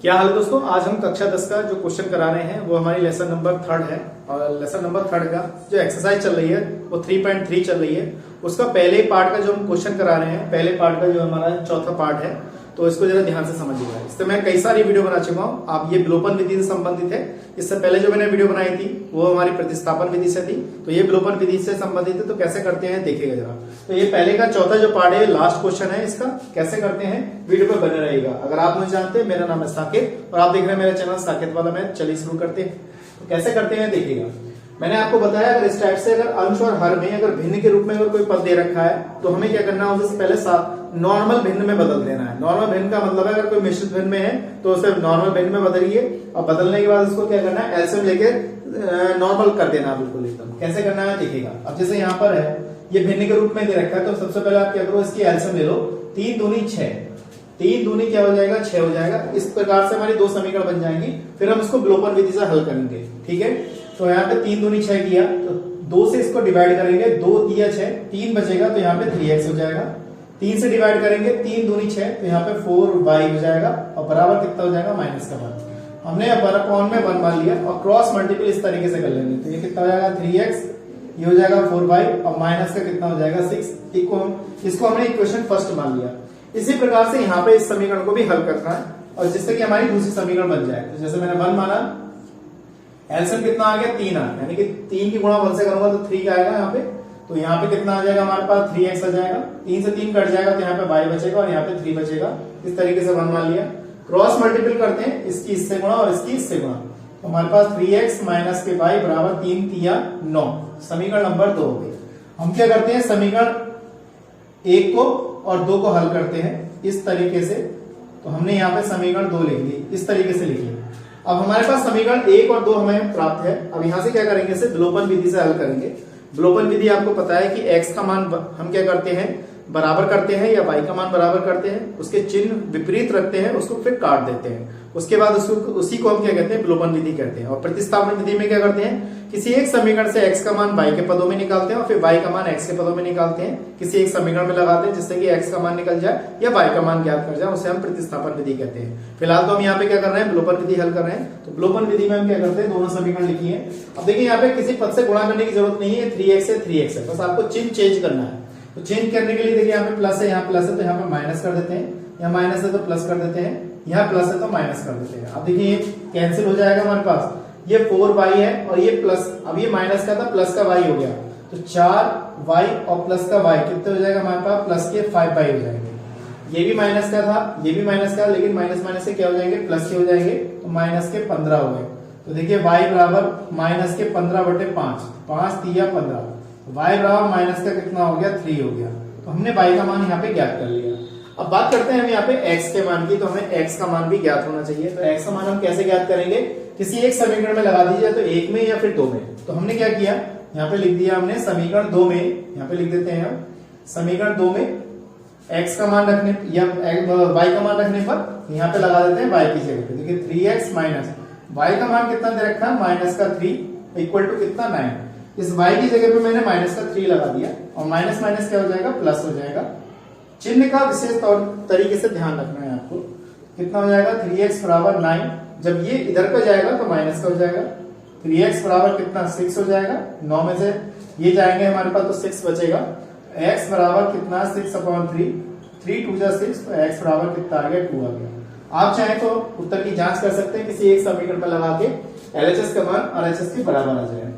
क्या हाल है दोस्तों। आज हम कक्षा 10 का जो क्वेश्चन करा रहे हैं वो हमारी लेसन नंबर 3 है। और लेसन नंबर 3 का जो एक्सरसाइज चल रही है वो 3.3 चल रही है। उसका पहले पार्ट का जो हम क्वेश्चन करा रहे हैं, पहले पार्ट का जो हमारा चौथा पार्ट है, तो इसको जरा ध्यान से समझिएगा। इससे मैं कई सारी वीडियो बना चुका हूँ। आप ये विलोपन विधि से संबंधित है। इससे पहले जो मैंने वीडियो बनाई थी वो हमारी प्रतिस्थापन विधि से थी, तो ये विलोपन विधि से संबंधित है। तो कैसे करते हैं देखिएगा जरा। तो ये पहले का चौथा जो पार्ट है, लास्ट क्वेश्चन है इसका, कैसे करते हैं वीडियो पे बने रहेगा। अगर आप मुझे जानते हैं, मेरा नाम है साकेत और आप देख रहे हैं मेरा चैनल साकेत वाला मैथ। चलिए शुरू करते हैं। तो कैसे करते हैं देखिएगा। मैंने आपको बताया अगर इस टाइप से अगर अंश और हर में अगर भिन्न के रूप में अगर कोई पद दे रखा है तो हमें क्या करना है, उससे पहले नॉर्मल भिन्न में बदल देना है। नॉर्मल भिन्न का मतलब है अगर कोई मिश्रित भिन्न में है तो उसे नॉर्मल भिन्न में बदलिए और बदलने के बाद उसको क्या करना है, एलसीएम लेके नॉर्मल कर देना बिल्कुल एकदम। कैसे करना है देखिएगा। अब जैसे यहाँ पर है ये भिन्न के रूप में दे रखा है तो सबसे पहले आप क्या करो, इसकी एलसीएम ले लो। 3 दूनी 6, 3 दूनी क्या हो जाएगा, 6 हो जाएगा। इस प्रकार से हमारी दो समीकरण बन जाएंगी। फिर हम इसको विलोपन विधि से हल करेंगे। ठीक है, तो यहाँ पे 3 दूनी 6 किया तो 2 से इसको डिवाइड करेंगे, 2 दिया 6, 3 बचेगा तो यहाँ पे 3x हो जाएगा। 3 से डिवाइड करेंगे, 3 दूनी 6 तो यहाँ पे 4y हो जाएगा और बराबर कितना हो जाएगा, माइनस का 1। हमने अपॉन में 1 मान लिया और क्रॉस मल्टीपल इस तरीके से कर लेंगे तो ये कितना हो जाएगा 3x, ये हो जाएगा 4y और माइनस का कितना हो जाएगा 6। इसको हमने इक्वेशन फर्स्ट मान लिया। इसी प्रकार से यहाँ पे इस समीकरण को भी हल करना है और जिससे कि हमारी दूसरी समीकरण बन जाए। तो जैसे मैंने 1 माना, एलसीएम कितना आ गया 3 आ, यानी कि 3 की गुणा 1 से करूंगा तो 3 का आएगा यहाँ पे। तो यहाँ पे कितना आ जाएगा हमारे पास 3x आ जाएगा। 3 से 3 कट जाएगा तो यहाँ पे y बचेगा और यहाँ पे 3 बचेगा। इस तरीके से 1 मान लिया। क्रॉस मल्टीपल करते हैं, इसकी इससे गुणा और इसकी इससे गुणा, तो हमारे पास 3x माइनस के y बराबर 3 3 9। समीकरण नंबर 2 हो गई। हम क्या करते हैं, समीकरण 1 को और 2 को हल करते हैं इस तरीके से। तो हमने यहाँ पे समीकरण 2 लिख ली, इस तरीके से लिख लिया। अब हमारे पास समीकरण 1 और 2 हमें प्राप्त है। अब यहां से क्या करेंगे, इसे विलोपन विधि से हल करेंगे। विलोपन विधि आपको पता है कि x का मान हम क्या करते हैं, बराबर करते हैं या y का मान बराबर करते हैं, उसके चिन्ह विपरीत रखते हैं, उसको फिर काट देते हैं। उसके बाद उसी को हम क्या कहते हैं, विलोपन विधि कहते हैं। और प्रतिस्थापन विधि में क्या करते हैं, किसी एक समीकरण से x का मान y के पदों में निकालते हैं और फिर y का मान x के पदों में निकालते हैं, किसी एक समीकरण में लगाते हैं जिससे कि x का मान निकल जाए या y का मान ज्ञात कर जाए, उसे हम प्रतिस्थापन विधि कहते हैं। फिलहाल तो हम यहाँ पे क्या कर रहे हैं, विलोपन विधि हल कर रहे हैं। तो विलोपन विधि में हम क्या करते हैं, दोनों समीकरण लिखिए। अब देखिए यहाँ पे किसी पद से गुणा करने की जरूरत नहीं है, 3x है 3x है, बस आपको चिन्ह चेंज करना है। तो चेंज करने के लिए देखिए यहाँ पे प्लस है, यहाँ प्लस है तो यहाँ पे माइनस कर देते हैं, यहाँ माइनस है तो प्लस कर देते हैं, यहाँ प्लस है तो माइनस कर देते हैं। अब देखिए ये कैंसिल हो जाएगा हमारे पास, ये 4y है और ये प्लस, अब ये माइनस का था प्लस का y हो गया तो 4y और प्लस का y कितने हो जाएगा हमारे पास, प्लस के 5y हो जाएंगे। ये भी माइनस का था, ये भी माइनस का, लेकिन माइनस माइनस से क्या हो जाएंगे, प्लस के हो जाएंगे, तो माइनस के 15 हो गए। तो देखिए y बराबर माइनस के 15/5, 5 3 15, y बराबर माइनस का कितना हो गया, 3 हो गया। तो हमने y का मान यहाँ पे ज्ञात कर लिया। अब बात करते हैं हम यहाँ पे x के मान की। तो हमें x का मान भी ज्ञात होना चाहिए। तो x का मान हम कैसे ज्ञात करेंगे, किसी एक समीकरण में लगा दीजिए, तो 1 में या फिर 2 में। तो हमने क्या किया, यहाँ पे लिख दिया हमने समीकरण 2 में, यहाँ पे लिख देते हैं हम समीकरण 2 में x का मान रखने या y का मान रखने पर यहाँ पे लगा देते हैं y की जगह पे। देखिए 3x माइनस y का मान कितना दे रखा है, माइनस का 3 इक्वल टू कितना 9। इस y की जगह पे मैंने माइनस का 3 लगा दिया और माइनस माइनस क्या हो जाएगा, प्लस हो जाएगा। चिन्ह का विशेष तरीके से ध्यान रखना है आपको। कितना हो जाएगा, 3x बराबर 9, जब ये इधर का जाएगा तो माइनस का हो जाएगा। 3x बराबर कितना, 6 हो जाएगा। 9 में से ये जाएंगे हमारे पास तो 6 बचेगा। x बराबर कितना, 6/3, 3 2 6, तो x बराबर कितना आ गया, 2 आ गया। आप चाहें तो उत्तर की जांच कर सकते हैं, किसी एक समीकरण पर लगा के LHS का मान RHS के बराबर आ जाए।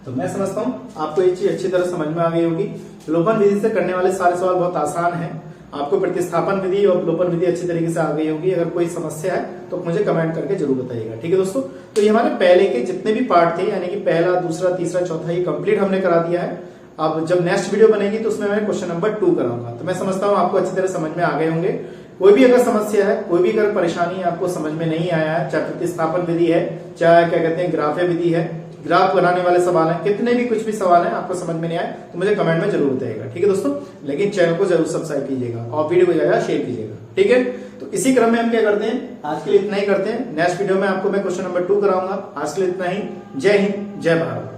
तो मैं समझता हूं आपको ये चीज अच्छी तरह समझ में आ गई होगी। विलोपन विधि से करने वाले सारे सवाल बहुत आसान हैं। आपको प्रतिस्थापन विधि और विलोपन विधि अच्छी तरीके से आ गई होगी। अगर कोई समस्या है तो मुझे कमेंट करके जरूर बताइएगा। ठीक है दोस्तों, तो ये हमारे पहले के जितने भी पार्ट थे, यानी कि पहला, दूसरा, तीसरा, चौथा, ये कंप्लीट हमने करा दिया है। अब जब नेक्स्ट वीडियो बनेगी तो उसमें मैं क्वेश्चन नंबर 2 कराऊंगा। तो मैं समझता हूँ आपको अच्छी तरह समझ में आ गए होंगे। कोई भी अगर समस्या है, कोई भी अगर परेशानी आपको समझ में नहीं आया है, चाहे प्रतिस्थापन विधि है, चाहे क्या कहते हैं ग्राफ्य विधि है, ग्राफ बनाने वाले सवाल हैं, कितने भी कुछ भी सवाल हैं आपको समझ में नहीं आए तो मुझे कमेंट में जरूर बताइएगा। ठीक है दोस्तों, लेकिन चैनल को जरूर सब्सक्राइब कीजिएगा और वीडियो को ज्यादा शेयर कीजिएगा। ठीक है, तो इसी क्रम में हम क्या करते हैं, आज के लिए इतना ही करते हैं। नेक्स्ट वीडियो में आपको मैं क्वेश्चन नंबर 2 कराऊंगा। आज के लिए इतना ही। जय हिंद, जय भारत।